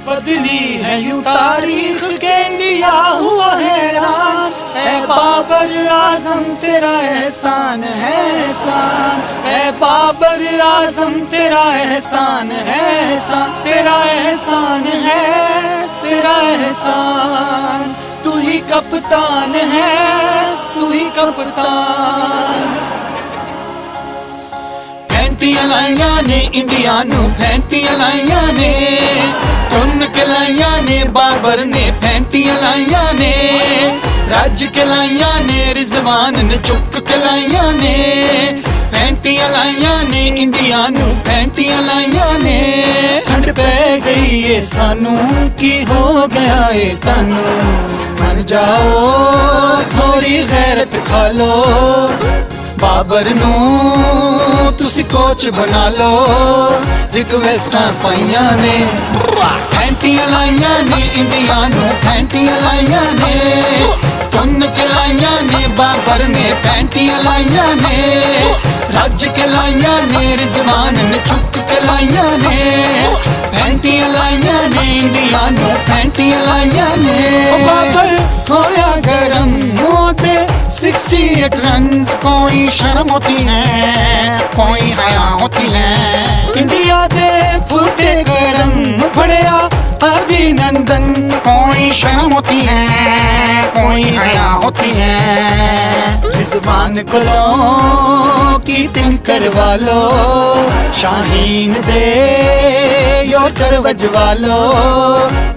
बदली है यूं तारीख के इंडिया हुआ हैरान। है बाबर आजम तेरा एहसान है एहसान। है बाबर आजम तेरा एहसान है एहसान। तेरा एहसान है तेरा एहसान। तू ही कप्तान है तू ही कप्तान। फैंटियां लाइयां ने इंडिया नू फैंटियां लाइयां ने चुन के लाइयां ने बाबर ने फैंटियां लाइयां ने रज के लाइयां ने रिजवान ने चुक के लाइयां ने फैंटियां लाइयां ने इंडिया नू फैंटियां लाइयां ने। ठंड पै गई है सानू की हो गया है तानू मन जाओ थोड़ी गैरत खा लो। बाबर नू तुसी कोच बना लो। रिक्वेस्टां पाइयां ने फैंटियां लाइयां ने इंडिया नू फैंटियां लाइयां ने चुन के लाइयां ने बाबर ने फैंटियां लाइयां ने रज के लाइयां ने रिजवान ने चुक के लाइयां ने फैंटियां लाइयां ने इंडिया नू फैंटियां लाइयां ने। बाबर होया गरम मोते 68 रन्स कोई शर्म होती है कोई हया होती है। इंडिया दे फूटे गरम फड़िया अभिनंदन कोई शर्म होती है कोई हया होती है। रिजवान को कीपिंग करवा लो शाहीन दे यॉर्कर वजवा लो।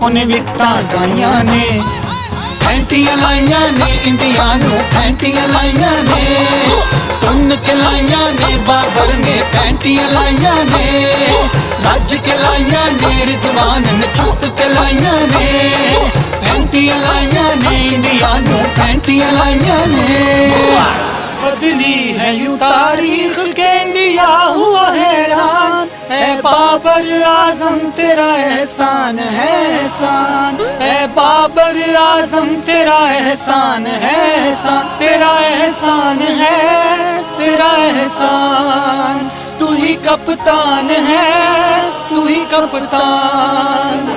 उन्हें विकटां डाइयां ने फैंटियां लाइयां ने इंडिया नू फैंटियां लाइयां ने चुन के लाइयां ने बाबर ने फैंटियां लाइयां ने रज के लाइयां ने रिजवान ने चुक के लाइयां ने फैंटियां लाइयां ने इंडिया नू फैंटियां लाइयां ने। बदली है यूं तारीख के इंडिया हुआ हैरान। है बाबर आजम तेरा एहसान है एहसान। है बाबर आजम तेरा एहसान है एहसान। तेरा एहसान है तेरा एहसान। तू ही कप्तान है तू ही कप्तान।